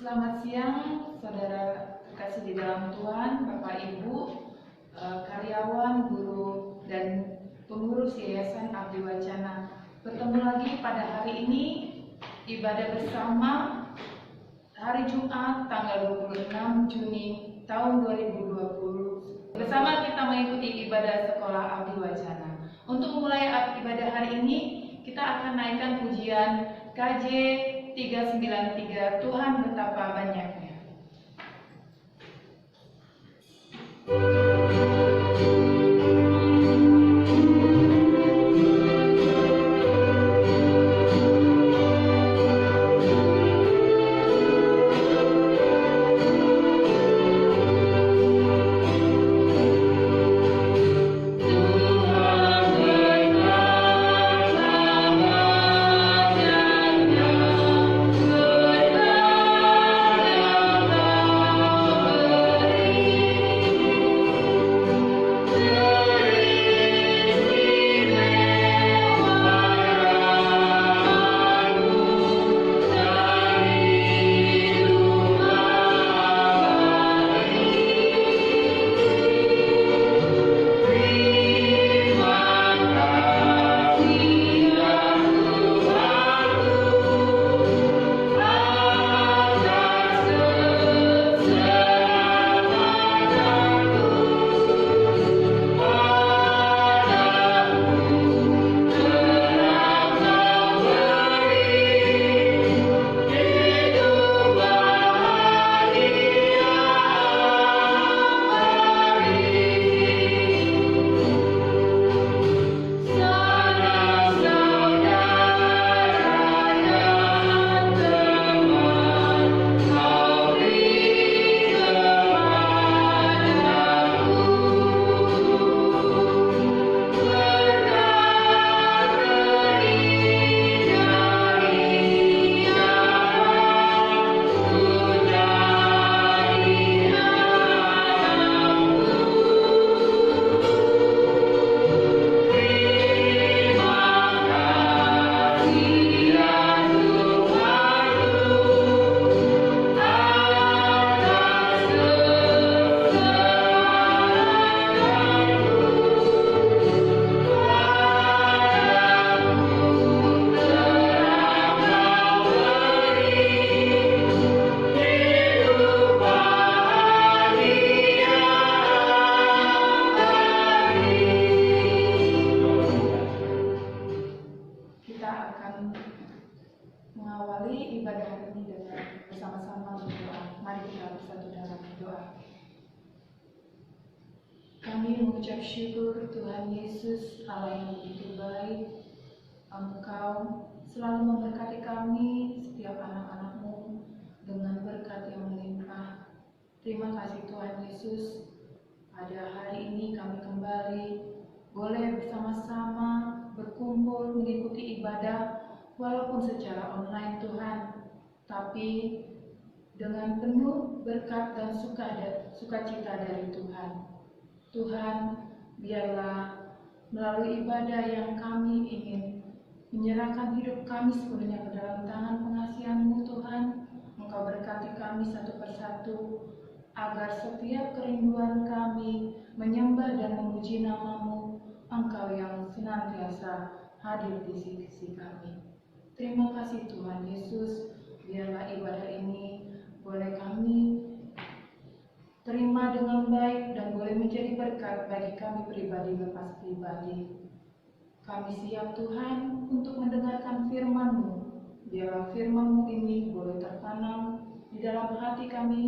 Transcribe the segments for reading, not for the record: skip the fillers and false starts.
Selamat siang, saudara terkasih di dalam Tuhan, Bapak Ibu, karyawan, guru, dan pengurus Yayasan Abdi Wacana. Bertemu lagi pada hari ini, ibadah bersama hari Jumat tanggal 26 Juni tahun 2020. Bersama kita mengikuti ibadah sekolah Abdi Wacana. Untuk memulai ibadah hari ini, kita akan naikkan pujian KJ 393, Tuhan betapa banyaknya. Mengawali ibadah hari ini dengan bersama-sama berdoa. Mari kita bersatu dalam doa. Kami mengucap syukur Tuhan Yesus, Allah yang begitu baik. Engkau selalu memberkati kami, setiap anak-anak-Mu, dengan berkat yang melimpah. Terima kasih Tuhan Yesus. Pada hari ini kami kembali boleh bersama-sama berkumpul mengikuti ibadah, walaupun secara online Tuhan, tapi dengan penuh berkat dan sukacita dari Tuhan. Tuhan, biarlah melalui ibadah yang kami ingin menyerahkan hidup kami sepenuhnya ke dalam tangan pengasihan-Mu Tuhan, Engkau berkati kami satu persatu, agar setiap kerinduan kami menyembah dan memuji nama-Mu, Engkau yang senantiasa hadir di sisi kami. Terima kasih Tuhan Yesus, biarlah ibadah ini boleh kami terima dengan baik dan boleh menjadi berkat bagi kami pribadi lepas pribadi. Kami siap Tuhan untuk mendengarkan firman-Mu. Biarlah firman-Mu ini boleh tertanam di dalam hati kami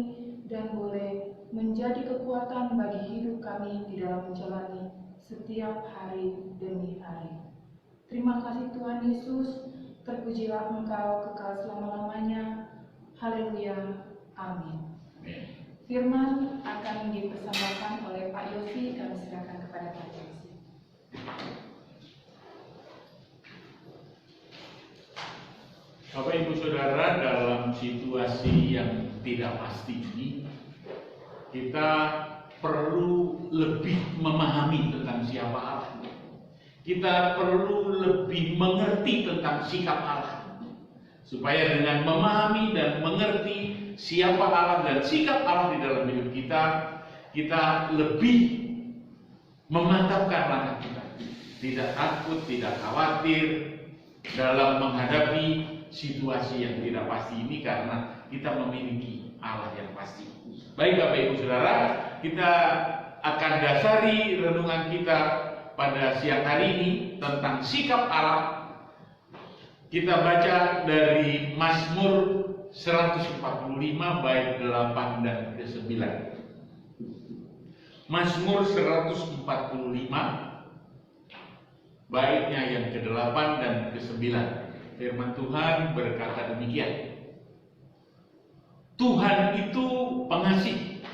dan boleh menjadi kekuatan bagi hidup kami di dalam menjalani setiap hari demi hari. Terima kasih Tuhan Yesus. Terpujilah Engkau kekal selama-lamanya. Haleluya. Amin. Firman akan dipersembahkan oleh Pak Yosi. Kami silakan kepada Pak Yosi. Bapak Ibu Saudara, dalam situasi yang tidak pasti ini, kita perlu lebih memahami tentang siapa Allah. Kita perlu lebih mengerti tentang sikap Allah, supaya dengan memahami dan mengerti siapa Allah dan sikap Allah di dalam hidup kita, kita lebih memantapkan langkah kita. Tidak takut, tidak khawatir dalam menghadapi situasi yang tidak pasti ini karena kita memiliki Allah yang pasti. Baik Bapak Ibu Saudara, kita akan dasari renungan kita pada siang hari ini tentang sikap Allah. Kita baca dari Mazmur 145 bait 8 dan ke-9. Mazmur 145 baitnya yang ke-8 dan ke-9. Firman Tuhan berkata demikian. Tuhan itu pengasih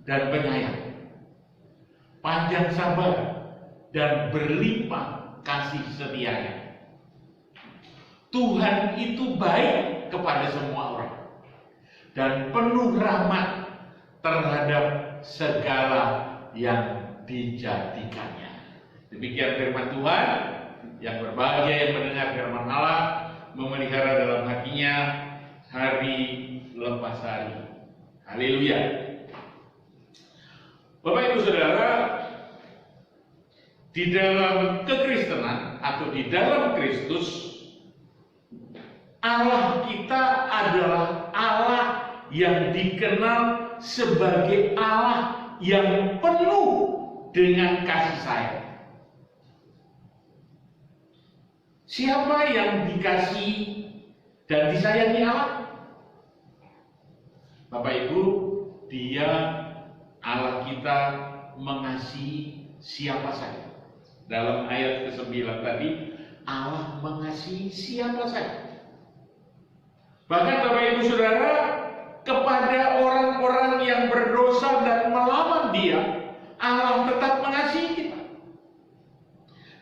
dan penyayang, panjang sabar dan berlimpah kasih setianya. Tuhan itu baik kepada semua orang dan penuh rahmat terhadap segala yang dijadikannya. Demikian firman Tuhan. Yang berbahagia yang mendengar firman Allah, memelihara dalam hatinya hari lepas hari. Haleluya. Bapak Ibu Saudara, di dalam kekristenan atau di dalam Kristus, Allah kita adalah Allah yang dikenal sebagai Allah yang penuh dengan kasih sayang. Siapa yang dikasihi dan disayangi Allah? Bapak Ibu, Dia Allah kita mengasihi siapa saja. Dalam ayat ke-9 tadi, Allah mengasihi siapa saja. Bahkan Bapak Ibu Saudara, kepada orang-orang yang berdosa dan melawan Dia, Allah tetap mengasihi kita.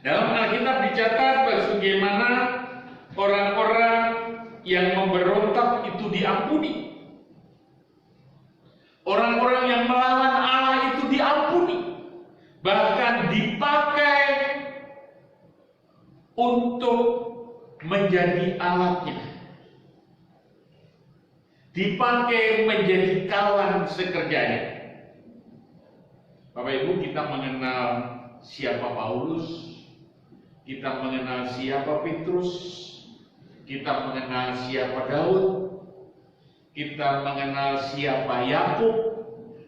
Dalam Alkitab dicatat bagaimana orang-orang yang memberontak itu diampuni. Orang-orang yang melawan Allah itu diampuni. Bahkan dipakai untuk menjadi alatnya. Dipakai menjadi kawan sekerjanya. Bapak Ibu, kita mengenal siapa Paulus, kita mengenal siapa Petrus, kita mengenal siapa Daud, kita mengenal siapa Yakub,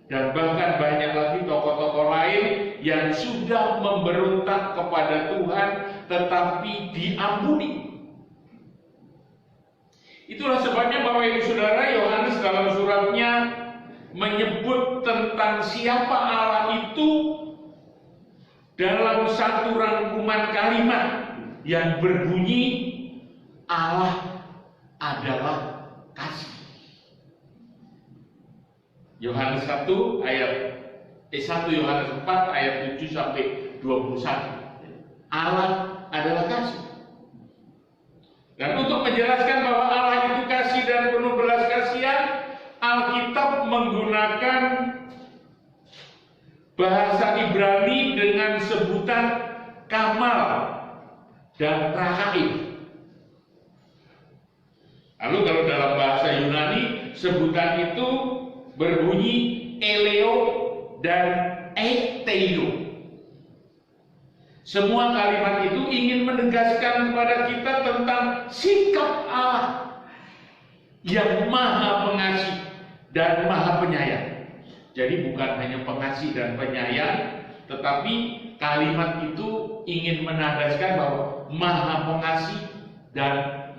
dan bahkan banyak lagi tokoh-tokoh lain yang sudah memberontak kepada Tuhan tetapi diampuni. Itulah sebabnya Bapak Ibu Saudara, Yohanes dalam suratnya menyebut tentang siapa Allah itu dalam satu rangkuman kalimat yang berbunyi, Allah adalah kasih. Yohanes 1 Yohanes 4 ayat 7 sampai 21. Allah adalah kasih. Dan untuk menjelaskan bahwa Allah itu kasih dan penuh belas kasihan, Alkitab menggunakan bahasa Ibrani dengan sebutan kamal dan rahaim. Lalu kalau dalam bahasa Yunani sebutan itu berbunyi eleo dan eteio. Semua kalimat itu ingin menegaskan kepada kita tentang sikap Allah yang maha pengasih dan maha penyayang. Jadi bukan hanya pengasih dan penyayang, tetapi kalimat itu ingin menandaskan bahwa maha pengasih dan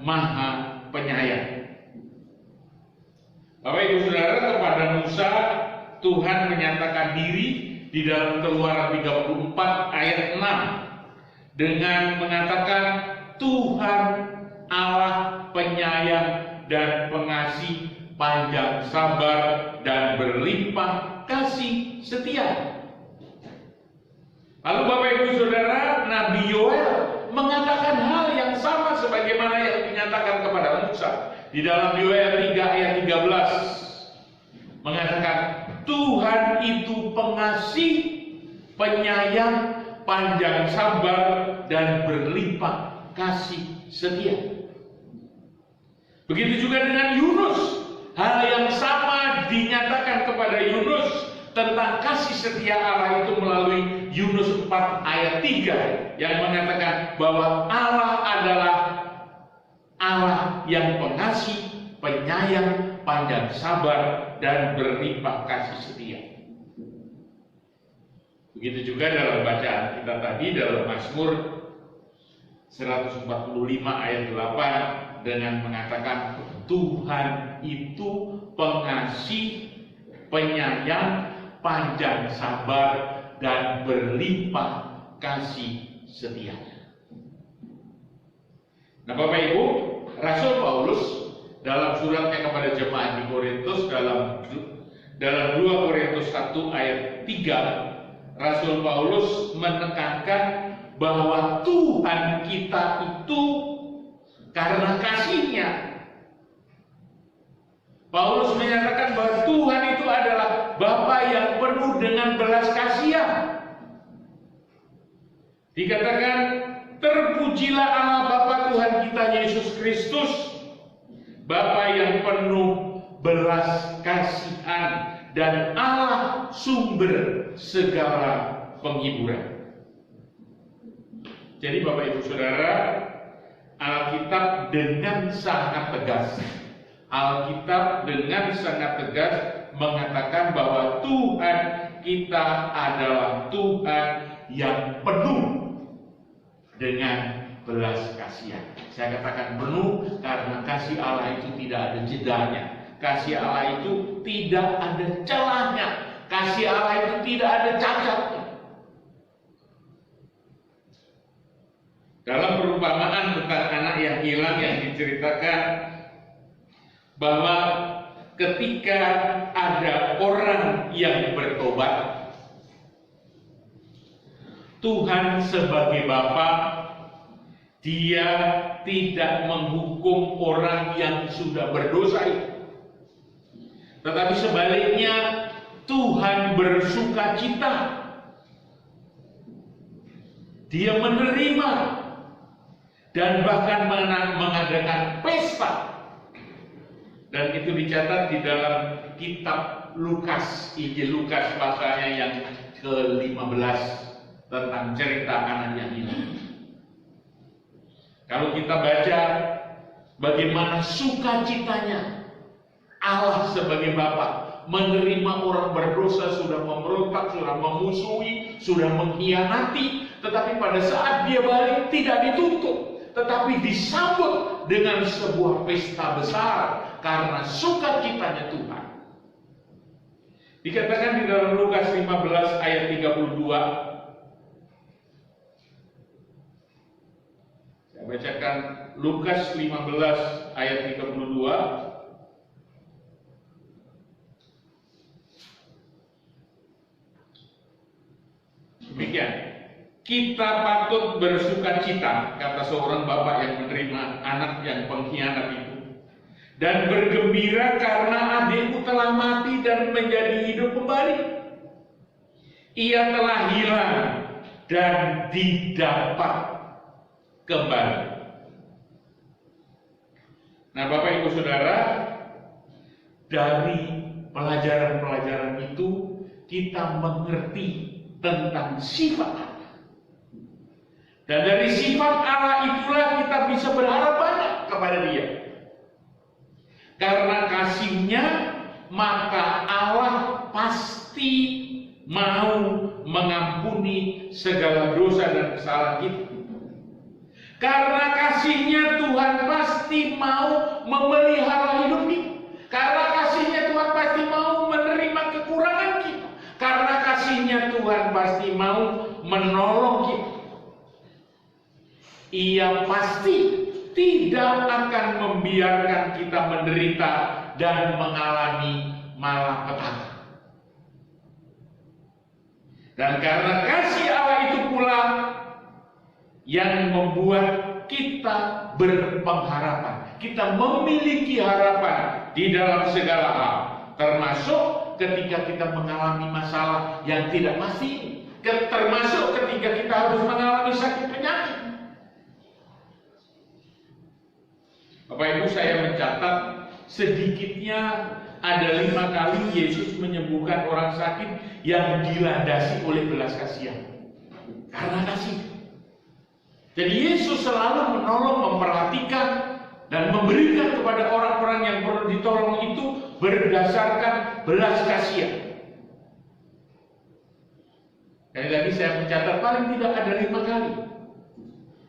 maha penyayang. Bapak Ibu Saudara, kepada Musa Tuhan menyatakan diri di dalam Keluaran 34 ayat 6 dengan mengatakan Tuhan Allah penyayang dan pengasih, panjang sabar dan berlimpah kasih setia. Lalu Bapak Ibu Saudara, Nabi Yoel mengatakan hal yang sama sebagaimana yang dinyatakan kepada Musa. Di dalam Yoel 3 ayat 13 mengatakan Tuhan itu pengasih, penyayang, panjang sabar dan berlimpah kasih setia. Begitu juga dengan Yunus Hal yang sama dinyatakan kepada Yunus tentang kasih setia Allah itu melalui Yunus 4 ayat 3 yang mengatakan bahwa Allah adalah Allah yang pengasih, penyayang, panjang sabar, dan berlimpah kasih setia. Begitu juga dalam bacaan kita tadi dalam Mazmur 145 ayat 8 dengan mengatakan Tuhan itu pengasih, penyayang, panjang sabar, dan berlimpah kasih setia. Nah Bapak Ibu, Rasul Paulus dalam suratnya kepada jemaat di Korintus dalam 2 Korintus 1 ayat 3, Rasul Paulus menekankan bahwa Tuhan kita itu karena kasih-Nya. Paulus menyatakan bahwa Tuhan itu adalah Bapa yang penuh dengan belas kasihan. Dikatakan, terpujilah Allah Bapa Tuhan kita Yesus Kristus, Bapa yang penuh belas kasihan dan Allah sumber segala penghiburan. Jadi Bapak Ibu Saudara, Alkitab dengan sangat tegas mengatakan bahwa Tuhan kita adalah Tuhan yang penuh dengan belas kasihan. Saya katakan penuh karena kasih Allah itu tidak ada jedanya. Kasih Allah itu tidak ada celahnya. Kasih Allah itu tidak ada cacatnya. Dalam perumpamaan tentang anak yang hilang yang diceritakan bahwa ketika ada orang yang bertobat, Tuhan sebagai Bapa, Dia tidak menghukum orang yang sudah berdosa itu. Tetapi sebaliknya Tuhan bersuka cita. Dia menerima dan bahkan mengadakan pesta. Dan itu dicatat di dalam kitab Lukas, Injil Lukas pasalnya yang ke-15 tentang cerita anak yang hilang. Kalau kita baca bagaimana sukacitanya Allah sebagai Bapa menerima orang berdosa, sudah memberontak, sudah memusuhi, sudah mengkhianati, tetapi pada saat dia balik tidak dituntut, tetapi disambut dengan sebuah pesta besar karena sukacitanya Tuhan. Dikatakan di dalam Lukas 15 ayat 32. Saya bacakan Lukas 15 ayat 32. Demikian, kita patut bersukacita, kata seorang bapak yang menerima anak yang pengkhianat itu, dan bergembira karena adikmu telah mati dan menjadi hidup kembali. Ia telah hilang dan didapat kembali. Nah, Bapak Ibu Saudara, dari pelajaran-pelajaran itu kita mengerti tentang sifat Allah. Dan dari sifat Allah itulah kita bisa berharap banyak kepada Dia. Karena kasih-Nya, maka Allah pasti mau mengampuni segala dosa dan kesalahan kita. Karena kasih-Nya, Tuhan pasti mau memelihara hidup kita. Karena kasih-Nya, Tuhan pasti mau menerima kekurangan kita. Karena kasih-Nya, Tuhan pasti mau menolong kita. Ia pasti tidak akan membiarkan kita menderita dan mengalami malapetaka. Dan karena kasih Allah itu pula yang membuat kita berpengharapan. Kita memiliki harapan di dalam segala hal, termasuk ketika kita mengalami masalah yang tidak pasti, termasuk ketika kita harus mengalami sakit penyakit. Bapak Ibu, saya mencatat sedikitnya ada 5 kali Yesus menyembuhkan orang sakit yang dilandasi oleh belas kasihan. Karena kasih. Jadi Yesus selalu menolong, memperhatikan, dan memberikan kepada orang-orang yang perlu ditolong itu berdasarkan belas kasihan. Sekali lagi saya mencatat paling tidak ada 5 kali.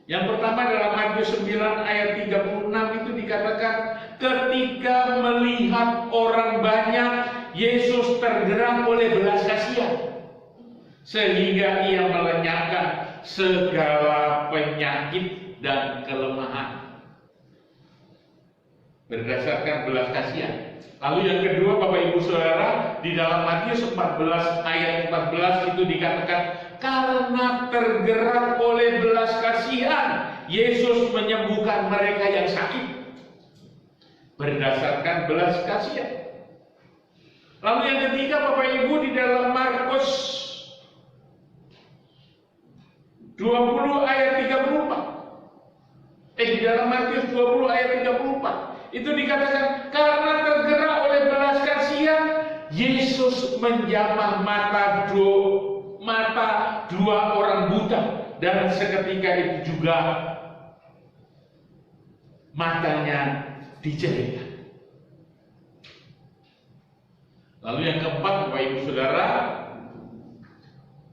Yang pertama dalam Matius 9 ayat 36 itu dikatakan, ketika melihat orang banyak, Yesus tergerak oleh belas kasihan, sehingga ia melenyapkan segala penyakit dan kelemahan. Berdasarkan belas kasihan. Lalu yang kedua, Bapak Ibu Saudara, di dalam Matius 14 ayat 14 itu dikatakan, karena tergerak oleh belas kasihan, Yesus menyembuhkan mereka yang sakit. Berdasarkan belas kasihan. Lalu yang ketiga, Bapak Ibu, di dalam Markus 20 ayat 34. Di dalam Matius 20 ayat 34. Itu dikatakan, karena tergerak oleh belas kasihan, Yesus menjamah mata dua orang buta, dan seketika itu juga matanya dijelekkan. Lalu yang keempat, Bapak Ibu Saudara,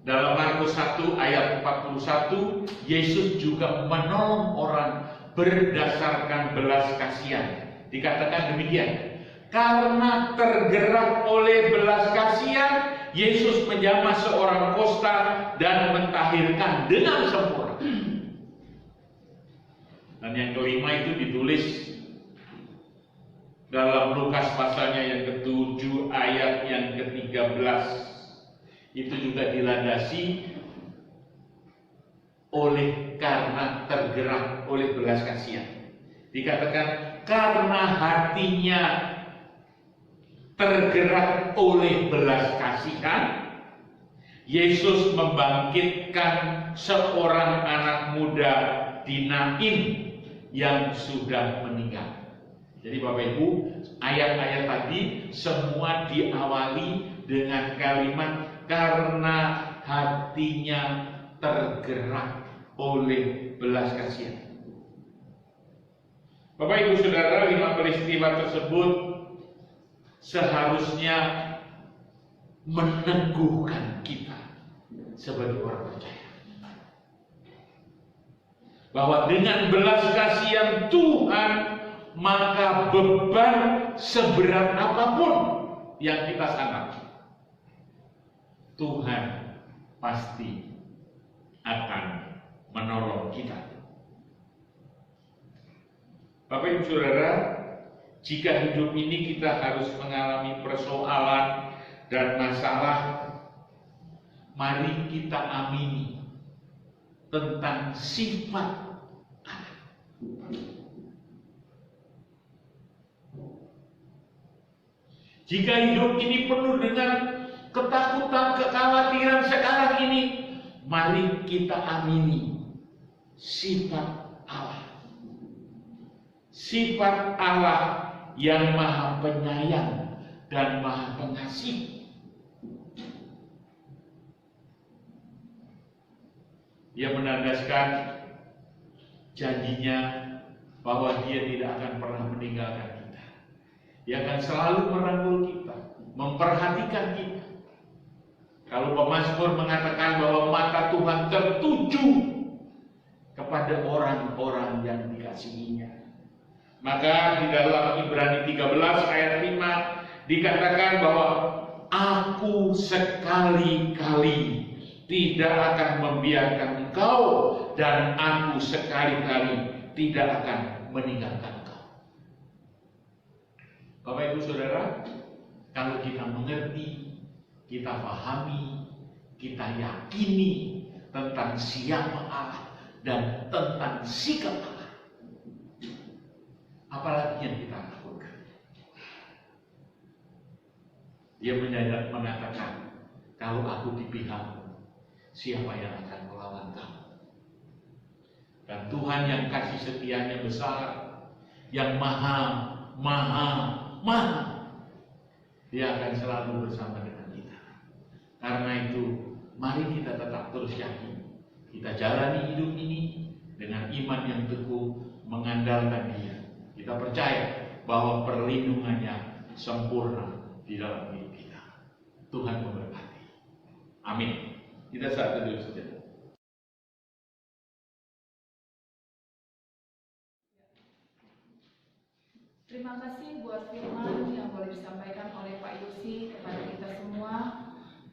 dalam Markus 1 ayat 41, Yesus juga menolong orang berdasarkan belas kasihan. Dikatakan demikian, karena tergerak oleh belas kasihan, Yesus menjamah seorang kusta dan mentahirkan dengan sempurna. Dan yang kelima itu ditulis dalam Lukas pasalnya yang ke-7 ayat yang ke-13. Itu juga dilandasi oleh karena tergerak oleh belas kasihan. Dikatakan karena hatinya tergerak oleh belas kasihan, Yesus membangkitkan seorang anak muda di Nain yang sudah meninggal. Jadi Bapak Ibu, ayat-ayat tadi semua diawali dengan kalimat karena hatinya tergerak oleh belas kasihan. Bapak Ibu Saudara, 5 peristiwa tersebut seharusnya meneguhkan kita sebagai orang percaya bahwa dengan belas kasihan Tuhan, maka beban seberat apapun yang kita sangka, Tuhan pasti akan menolong kita. Bapak Ibu Saudara, jika hidup ini kita harus mengalami persoalan dan masalah, mari kita amini tentang sifat Allah. Jika hidup ini penuh dengan ketakutan, kekhawatiran sekarang ini, mari kita amini sifat Allah. Sifat Allah yang maha penyayang dan maha pengasih. Dia menandaskan janjinya bahwa Dia tidak akan pernah meninggalkan kita. Dia akan selalu merangkul kita, memperhatikan kita. Kalau pemazmur mengatakan bahwa mata Tuhan tertuju kepada orang-orang yang dikasihinya, maka di dalam Ibrani 13 ayat 5 dikatakan bahwa aku sekali-kali tidak akan membiarkan engkau, dan aku sekali-kali tidak akan meninggalkan engkau. Bapak Ibu Saudara, kalau kita mengerti, kita pahami, kita yakini tentang siapa Allah dan tentang sikap Allah, apalagi yang kita lakukan? Dia mengatakan, kalau aku di pihakmu, siapa yang akan melawan kamu? Dan Tuhan yang kasih setianya besar, yang maha maha. Dia akan selalu bersama dengan kita. Karena itu, mari kita tetap terus yakin. Kita jalani hidup ini dengan iman yang teguh, mengandalkan Dia. Kita percaya bahwa perlindungannya sempurna di dalam hidup kita. Tuhan memberkati. Amin. Kita saat duduk saja. Terima kasih buat firman yang boleh disampaikan oleh Pak Yosi kepada kita semua,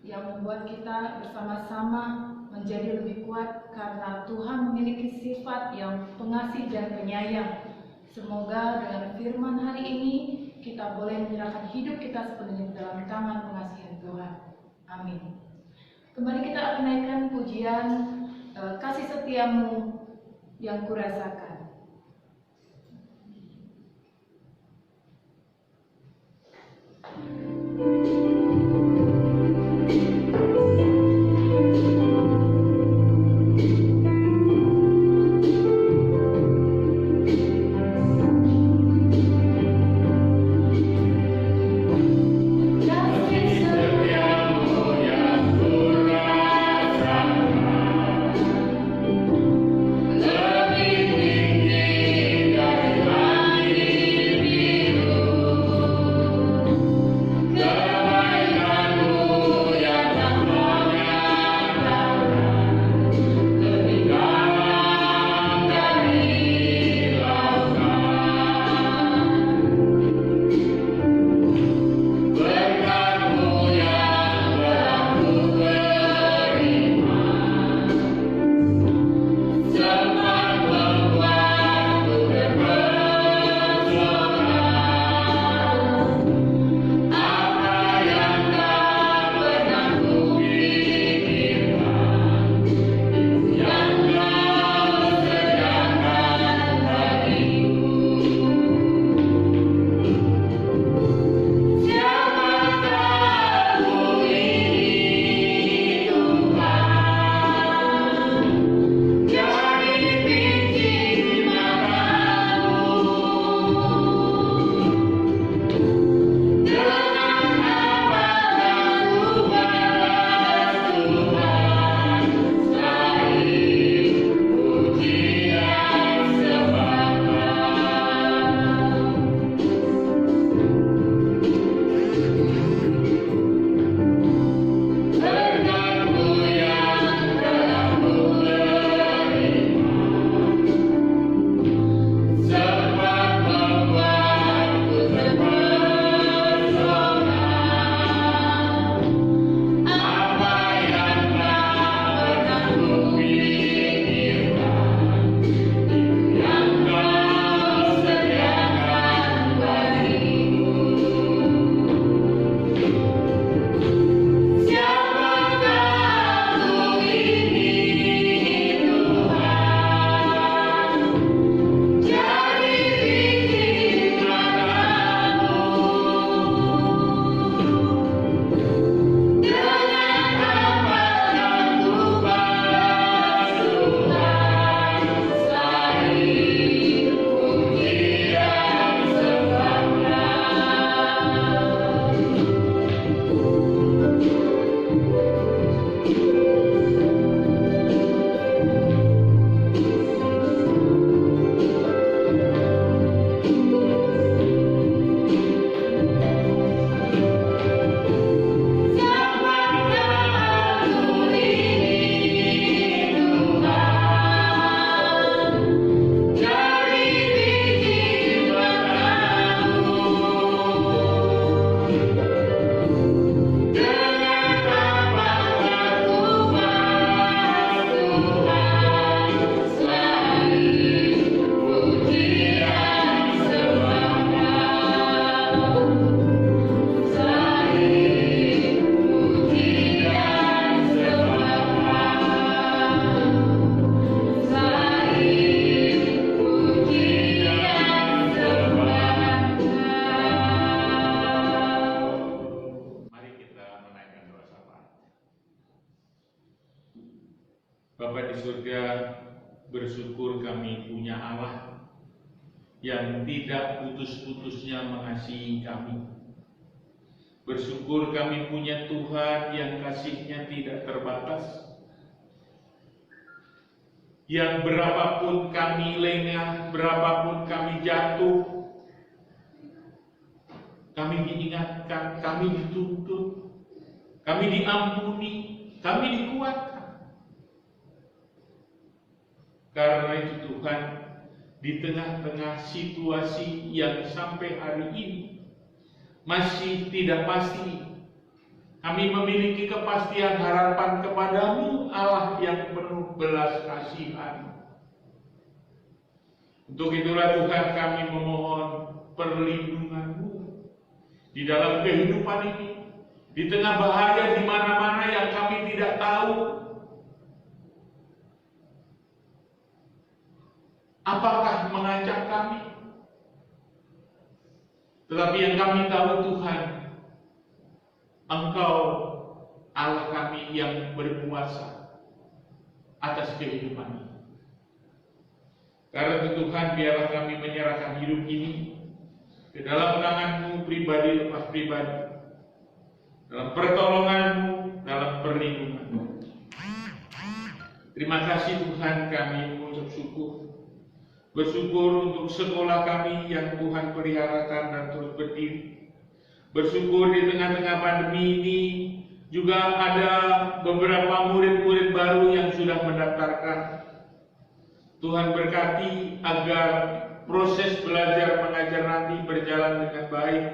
yang membuat kita bersama-sama menjadi lebih kuat karena Tuhan memiliki sifat yang pengasih dan penyayang. Semoga dengan firman hari ini kita boleh menyerahkan hidup kita sepenuhnya dalam tangan pengasihan Tuhan. Amin. Kembali kita akan naikkan pujian kasih setiamu yang kurasakan. Bapa di surga, bersyukur kami punya Allah yang tidak putus-putusnya mengasihi kami. Bersyukur kami punya Tuhan yang kasih-Nya tidak terbatas, yang berapapun kami lengah, berapapun kami jatuh, kami diingatkan, kami dituntut, kami diampuni, kami dikuatkan. Karena itu Tuhan, di tengah-tengah situasi yang sampai hari ini masih tidak pasti, kami memiliki kepastian harapan kepadamu, Allah yang penuh belas kasihan. Untuk itulah Tuhan, kami memohon perlindungan-Mu di dalam kehidupan ini, di tengah bahaya di mana-mana yang kami tidak tahu apakah mengancam kami. Tetapi yang kami tahu Tuhan, Engkau Allah kami yang berkuasa atas kehidupan ini. Karena itu Tuhan, biarlah kami menyerahkan hidup ini ke dalam tangan-Mu pribadi lepas pribadi, dalam pertolongan-Mu, dalam perlindungan-Mu. Terima kasih Tuhan, kami mengucap syukur. Bersyukur untuk sekolah kami yang Tuhan peliharakan dan terus berdiri. Bersyukur di tengah-tengah pandemi ini juga ada beberapa murid-murid baru yang sudah mendaftarkan. Tuhan berkati agar proses belajar mengajar nanti berjalan dengan baik,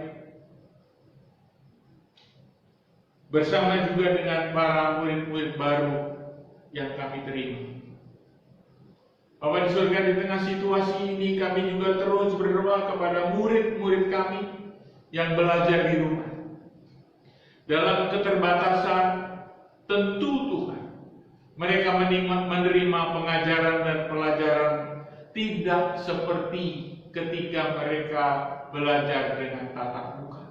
bersama juga dengan para murid-murid baru yang kami terima. Bapa di surga, di tengah situasi ini kami juga terus berdoa kepada murid-murid kami yang belajar di rumah. Dalam keterbatasan, tentu Tuhan, mereka menerima pengajaran dan pelajaran tidak seperti ketika mereka belajar dengan tatap muka.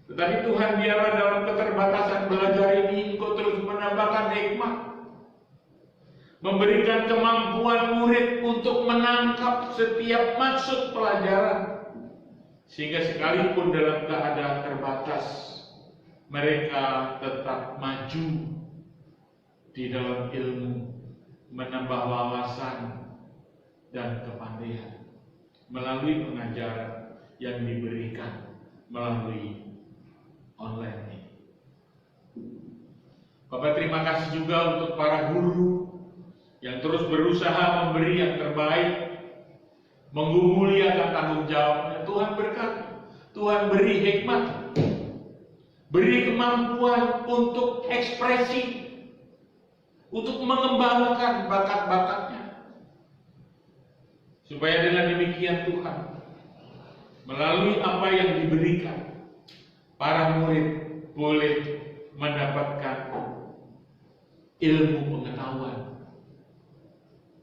Tetapi Tuhan, biarlah dalam keterbatasan belajar ini Engkau terus menambahkan hikmah, memberikan kemampuan murid untuk menangkap setiap maksud pelajaran, sehingga sekalipun dalam keadaan terbatas, mereka tetap maju di dalam ilmu, menambah wawasan dan kepandaian melalui pengajaran yang diberikan melalui online ini. Bapak, terima kasih juga untuk para guru yang terus berusaha memberi yang terbaik, menggumuli akan tanggung jawabnya. Tuhan berkati, Tuhan beri hikmat, beri kemampuan untuk ekspresi, untuk mengembangkan bakat-bakatnya, supaya dengan demikian Tuhan, melalui apa yang diberikan, para murid boleh mendapatkan ilmu pengetahuan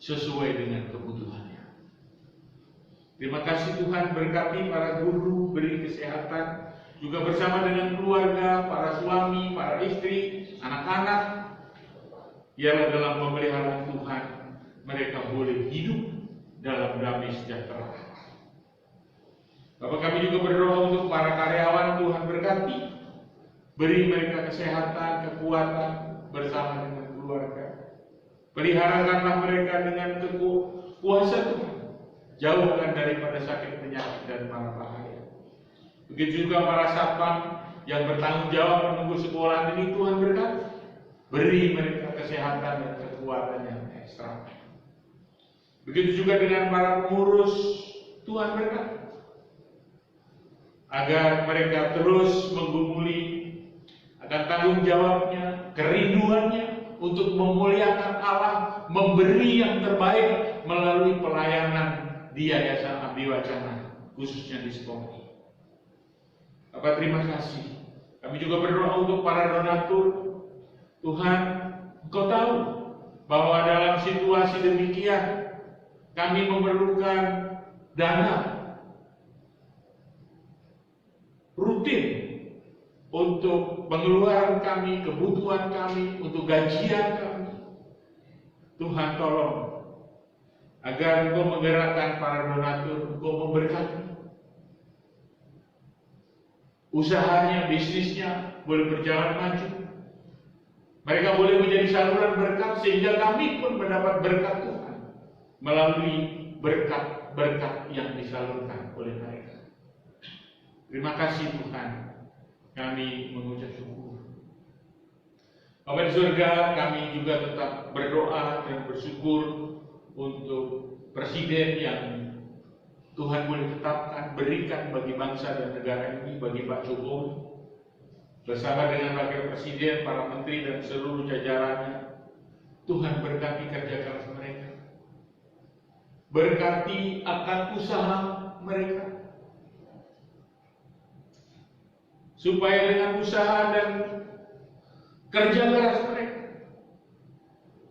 sesuai dengan kebutuhannya. Terima kasih Tuhan, berkati para guru, beri kesehatan, juga bersama dengan keluarga, para suami, para istri, anak-anak. Biarlah dalam pemeliharaan Tuhan, mereka boleh hidup dalam damai sejahtera. Bapak, kami juga berdoa untuk para karyawan, Tuhan berkati, beri mereka kesehatan, kekuatan bersama dengan keluarga. Peliharakanlah mereka dengan kuasa Tuhan, jauhkan daripada sakit penyakit dan mara bahaya. Begitu juga para satpam yang bertanggung jawab menunggu sekolah ini, Tuhan berkati, beri mereka kesehatan dan kekuatan yang ekstra. Begitu juga dengan para pengurus, Tuhan berkati, agar mereka terus menggumuli akan tanggung jawabnya, kerinduannya untuk memuliakan Allah, memberi yang terbaik melalui pelayanan di Yayasan Abdi Wacana, khususnya di sekolah. Bapak, terima kasih. Kami juga berdoa untuk para donatur. Tuhan, Engkau tahu bahwa dalam situasi demikian kami memerlukan dana rutin untuk pengeluaran kami, kebutuhan kami, untuk gajian kami. Tuhan, tolong agar Engkau menggerakkan para donatur, Engkau memberkati usahanya, bisnisnya boleh berjalan maju. Mereka boleh menjadi saluran berkat sehingga kami pun mendapat berkat Tuhan melalui berkat-berkat yang disalurkan oleh mereka. Terima kasih Tuhan, kami mengucap syukur. Bapa di surga, kami juga tetap berdoa dan bersyukur untuk presiden yang Tuhan boleh tetapkan, berikan bagi bangsa dan negara ini, bagi Pak Jokowi, bersama dengan Wakil Presiden, para menteri dan seluruh jajarannya. Tuhan berkati kerja keras mereka, berkati akan usaha mereka, supaya dengan usaha dan kerja keras mereka,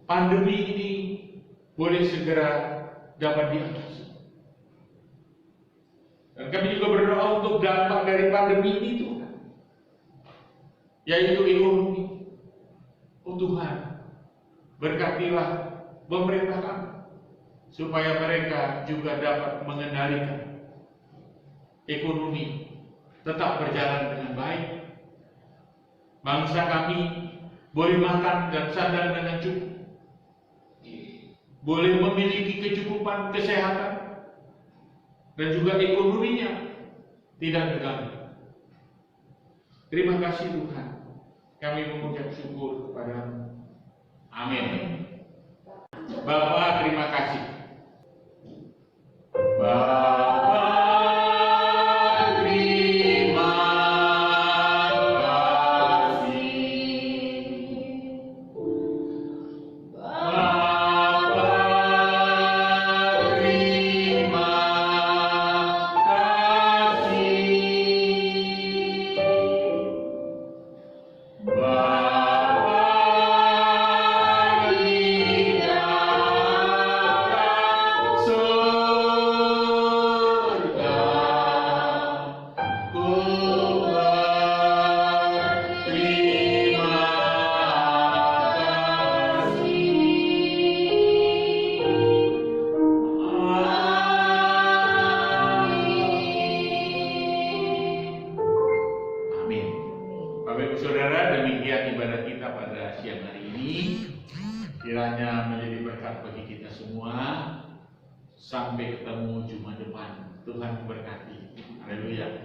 pandemi ini boleh segera dapat diatasi. Dan kami juga berdoa untuk dampak dari pandemi ini Tuhan, yaitu ekonomi. Oh Tuhan, berkatilah pemerintah kami, supaya mereka juga dapat mengendalikan ekonomi tetap berjalan dengan baik. Bangsa kami boleh makan dan sandang dengan cukup, boleh memiliki kecukupan kesehatan, dan juga ekonominya tidak terganggu. Terima kasih Tuhan, kami mengucap syukur kepada-Mu. Amin. Bapa, terima kasih. Bapa, terima kiranya menjadi berkat bagi kita semua. Sampai ketemu Jumat depan. Tuhan memberkati. Haleluya.